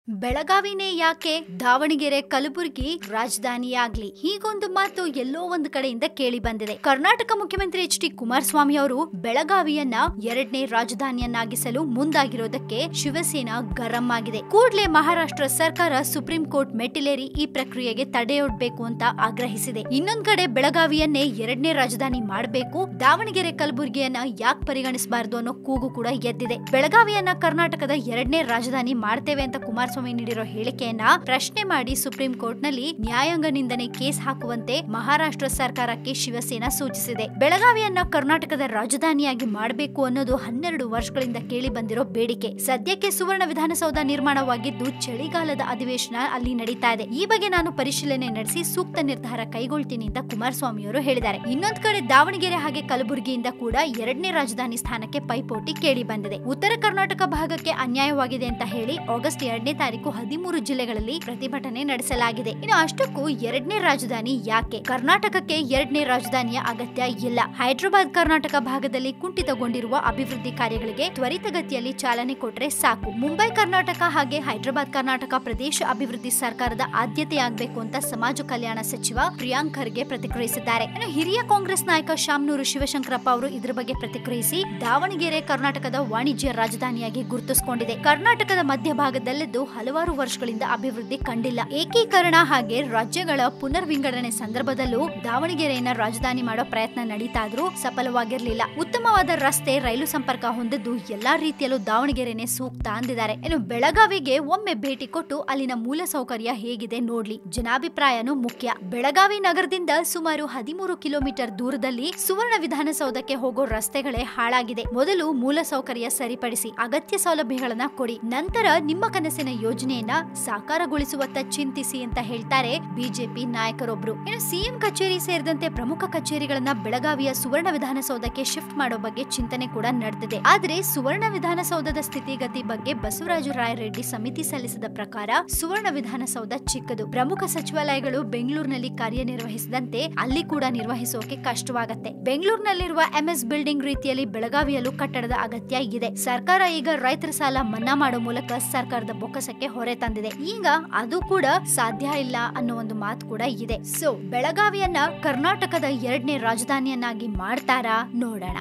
ಬೆಳಗಾವಿನೇ ಯಾಕೆ ದಾವಣಗೆರೆ ಕಲಬುರಗಿ ರಾಜಧಾನಿಯಾಗ್ಲಿ? ಹೀಗೊಂದು ಮಾತು ಎಲ್ಲೋ ಒಂದು ಕಡೆಯಿಂದ ಕೇಳಿ ಬಂದಿದೆ. ಕರ್ನಾಟಕ ಮುಖ್ಯಮಂತ್ರಿ ಎಚ್ ಡಿ ಕುಮಾರಸ್ವಾಮಿ ಅವರು ಬೆಳಗಾವಿಯನ್ನ ಎರಡನೇ ರಾಜಧಾನಿಯನ್ನಾಗಿಸಲು ಮುಂದಾಗಿರೋದಕ್ಕೆ ಶಿವಸೇನಾ ಗರಂ ಆಗಿದೆ. ಕೂಡಲೇ ಮಹಾರಾಷ್ಟ್ರ ಸರ್ಕಾರ ಸುಪ್ರೀಂ ಕೋರ್ಟ್ ಮೆಟ್ಟಿಲೇರಿ ಈ ಪ್ರಕ್ರಿಯೆಗೆ ತಡೆಯೊಡ್ಬೇಕು ಅಂತ ಆಗ್ರಹಿಸಿದೆ. ಇನ್ನೊಂದ್ ಕಡೆ ಬೆಳಗಾವಿಯನ್ನೇ ಎರಡನೇ ರಾಜಧಾನಿ ಮಾಡಬೇಕು, ದಾವಣಗೆರೆ ಕಲಬುರಗಿಯನ್ನ ಯಾಕೆ ಪರಿಗಣಿಸಬಾರದು ಅನ್ನೋ ಕೂಗು ಕೂಡ ಎದ್ದಿದೆ. ಬೆಳಗಾವಿಯನ್ನ ಕರ್ನಾಟಕದ ಎರಡನೇ ರಾಜಧಾನಿ ಮಾಡ್ತೇವೆ ಅಂತ ಕುಮಾರಸ್ವಾಮಿ ನೀಡಿರೋ ಹೇಳಿಕೆಯನ್ನ ಪ್ರಶ್ನೆ ಮಾಡಿ ಸುಪ್ರೀಂ ಕೋರ್ಟ್ ನಲ್ಲಿ ನ್ಯಾಯಾಂಗ ನಿಂದನೆ ಕೇಸ್ ಹಾಕುವಂತೆ ಮಹಾರಾಷ್ಟ್ರ ಸರ್ಕಾರಕ್ಕೆ ಶಿವಸೇನಾ ಸೂಚಿಸಿದೆ. ಬೆಳಗಾವಿಯನ್ನ ಕರ್ನಾಟಕದ ರಾಜಧಾನಿಯಾಗಿ ಮಾಡಬೇಕು ಅನ್ನೋದು 12 ವರ್ಷಗಳಿಂದ ಕೇಳಿ ಬಂದಿರೋ ಬೇಡಿಕೆ. ಸದ್ಯಕ್ಕೆ ಸುವರ್ಣ ವಿಧಾನಸೌಧ ನಿರ್ಮಾಣವಾಗಿದ್ದು ಚಳಿಗಾಲದ ಅಧಿವೇಶನ ಅಲ್ಲಿ ನಡೀತಾ ಇದೆ. ಈ ಬಗ್ಗೆ ನಾನು ಪರಿಶೀಲನೆ ನಡೆಸಿ ಸೂಕ್ತ ನಿರ್ಧಾರ ಕೈಗೊಳ್ತೀನಿ ಅಂತ ಕುಮಾರಸ್ವಾಮಿ ಅವರು ಹೇಳಿದ್ದಾರೆ. ಇನ್ನೊಂದ್ ಕಡೆ ದಾವಣಗೆರೆ ಹಾಗೆ ಕಲಬುರಗಿಯಿಂದ ಕೂಡ ಎರಡನೇ ರಾಜಧಾನಿ ಸ್ಥಾನಕ್ಕೆ ಪೈಪೋಟಿ ಕೇಳಿ ಬಂದಿದೆ. ಉತ್ತರ ಕರ್ನಾಟಕ ಭಾಗಕ್ಕೆ ಅನ್ಯಾಯವಾಗಿದೆ ಅಂತ ಹೇಳಿ ಆಗಸ್ಟ್ 2ನೇ ತಾರೀಕು 13 ಜಿಲ್ಲೆಗಳಲ್ಲಿ ಪ್ರತಿಭಟನೆ ನಡೆಸಲಾಗಿದೆ. ಇನ್ನು ಅಷ್ಟಕ್ಕೂ ಎರಡನೇ ರಾಜಧಾನಿ ಯಾಕೆ? ಕರ್ನಾಟಕಕ್ಕೆ ಎರಡನೇ ರಾಜಧಾನಿಯ ಅಗತ್ಯ ಇಲ್ಲ. ಹೈದರಾಬಾದ್ ಕರ್ನಾಟಕ ಭಾಗದಲ್ಲಿ ಕುಂಠಿತಗೊಂಡಿರುವ ಅಭಿವೃದ್ಧಿ ಕಾರ್ಯಗಳಿಗೆ ತ್ವರಿತಗತಿಯಲ್ಲಿ ಚಾಲನೆ ಕೊಟ್ರೆ ಸಾಕು. ಮುಂಬೈ ಕರ್ನಾಟಕ ಹಾಗೆ ಹೈದರಾಬಾದ್ ಕರ್ನಾಟಕ ಪ್ರದೇಶ ಅಭಿವೃದ್ಧಿ ಸರ್ಕಾರದ ಆದ್ಯತೆಯಾಗಬೇಕು ಅಂತ ಸಮಾಜ ಕಲ್ಯಾಣ ಸಚಿವ ಪ್ರಿಯಾಂಕ್ ಖರ್ಗೆ ಪ್ರತಿಕ್ರಿಯಿಸಿದ್ದಾರೆ. ಇನ್ನು ಹಿರಿಯ ಕಾಂಗ್ರೆಸ್ ನಾಯಕ ಶಾಮನೂರು ಶಿವಶಂಕರಪ್ಪ ಅವರು ಇದ್ರ ಬಗ್ಗೆ ಪ್ರತಿಕ್ರಿಯಿಸಿ ದಾವಣಗೆರೆ ಕರ್ನಾಟಕದ ವಾಣಿಜ್ಯ ರಾಜಧಾನಿಯಾಗಿ ಗುರುತಿಸಿಕೊಂಡಿದೆ. ಕರ್ನಾಟಕದ ಮಧ್ಯಭಾಗದಲ್ಲಿದ್ದು ಹಲವಾರು ವರ್ಷಗಳಿಂದ ಅಭಿವೃದ್ಧಿ ಕಂಡಿಲ್ಲ. ಏಕೀಕರಣ ಹಾಗೆ ರಾಜ್ಯಗಳ ಪುನರ್ ವಿಂಗಡಣೆ ಸಂದರ್ಭದಲ್ಲೂ ದಾವಣಗೆರೆಯನ್ನ ರಾಜಧಾನಿ ಮಾಡೋ ಪ್ರಯತ್ನ ನಡೀತಾ ಇದ್ರೂ ಸಫಲವಾಗಿರಲಿಲ್ಲ. ಉತ್ತಮವಾದ ರಸ್ತೆ, ರೈಲು ಸಂಪರ್ಕ ಹೊಂದಿದ್ದು ಎಲ್ಲಾ ರೀತಿಯಲ್ಲೂ ದಾವಣಗೆರೆನೇ ಸೂಕ್ತ ಅಂದಿದ್ದಾರೆ. ಇನ್ನು ಬೆಳಗಾವಿಗೆ ಒಮ್ಮೆ ಭೇಟಿ ಕೊಟ್ಟು ಅಲ್ಲಿನ ಮೂಲ ಸೌಕರ್ಯ ಹೇಗಿದೆ ನೋಡ್ಲಿ, ಜನಾಭಿಪ್ರಾಯನೂ ಮುಖ್ಯ. ಬೆಳಗಾವಿ ನಗರದಿಂದ ಸುಮಾರು 13 ಕಿಲೋಮೀಟರ್ ದೂರದಲ್ಲಿ ಸುವರ್ಣ ವಿಧಾನಸೌಧಕ್ಕೆ ಹೋಗೋ ರಸ್ತೆಗಳೇ ಹಾಳಾಗಿದೆ. ಮೊದಲು ಮೂಲ ಸೌಕರ್ಯ ಸರಿಪಡಿಸಿ, ಅಗತ್ಯ ಸೌಲಭ್ಯಗಳನ್ನ ಕೊಡಿ, ನಂತರ ನಿಮ್ಮ ಕನಸಿನ ಯೋಜನೆಯನ್ನ ಸಾಕಾರಗೊಳಿಸುವತ್ತ ಚಿಂತಿಸಿ ಅಂತ ಹೇಳ್ತಾರೆ ಬಿಜೆಪಿ ನಾಯಕರೊಬ್ರು. ಇನ್ನು ಸಿಎಂ ಕಚೇರಿ ಸೇರಿದಂತೆ ಪ್ರಮುಖ ಕಚೇರಿಗಳನ್ನ ಬೆಳಗಾವಿಯ ಸುವರ್ಣ ವಿಧಾನಸೌಧಕ್ಕೆ ಶಿಫ್ಟ್ ಮಾಡೋ ಬಗ್ಗೆ ಚಿಂತನೆ ಕೂಡ ನಡೆದಿದೆ. ಆದ್ರೆ ಸುವರ್ಣ ವಿಧಾನಸೌಧದ ಸ್ಥಿತಿಗತಿ ಬಗ್ಗೆ ಬಸವರಾಜ ರಾಯರೆಡ್ಡಿ ಸಮಿತಿ ಸಲ್ಲಿಸಿದ ಪ್ರಕಾರ ಸುವರ್ಣ ವಿಧಾನಸೌಧ ಚಿಕ್ಕದು, ಪ್ರಮುಖ ಸಚಿವಾಲಯಗಳು ಬೆಂಗಳೂರಿನಲ್ಲಿ ಕಾರ್ಯನಿರ್ವಹಿಸಿದಂತೆ ಅಲ್ಲಿ ಕೂಡ ನಿರ್ವಹಿಸೋಕೆ ಕಷ್ಟವಾಗತ್ತೆ. ಬೆಂಗಳೂರಿನಲ್ಲಿರುವ ಎಂಎಸ್ ಬಿಲ್ಡಿಂಗ್ ರೀತಿಯಲ್ಲಿ ಬೆಳಗಾವಿಯಲ್ಲೂ ಕಟ್ಟಡದ ಅಗತ್ಯ ಇದೆ. ಸರ್ಕಾರ ಈಗ ರೈತರ ಸಾಲ ಮನ್ನಾ ಮಾಡೋ ಮೂಲಕ ಸರ್ಕಾರದ ಬೊಕ್ಕಸಕ್ಕೆ ಹೊರೆ ತಂದಿದೆ. ಈಗ ಅದು ಕೂಡ ಸಾಧ್ಯ ಇಲ್ಲ ಅನ್ನೋ ಒಂದು ಮಾತು ಕೂಡ ಇದೆ. ಸೊ ಬೆಳಗಾವಿಯನ್ನ ಕರ್ನಾಟಕದ ಎರಡನೇ ರಾಜಧಾನಿಯನ್ನಾಗಿ ಮಾಡ್ತಾರಾ ನೋಡೋಣ.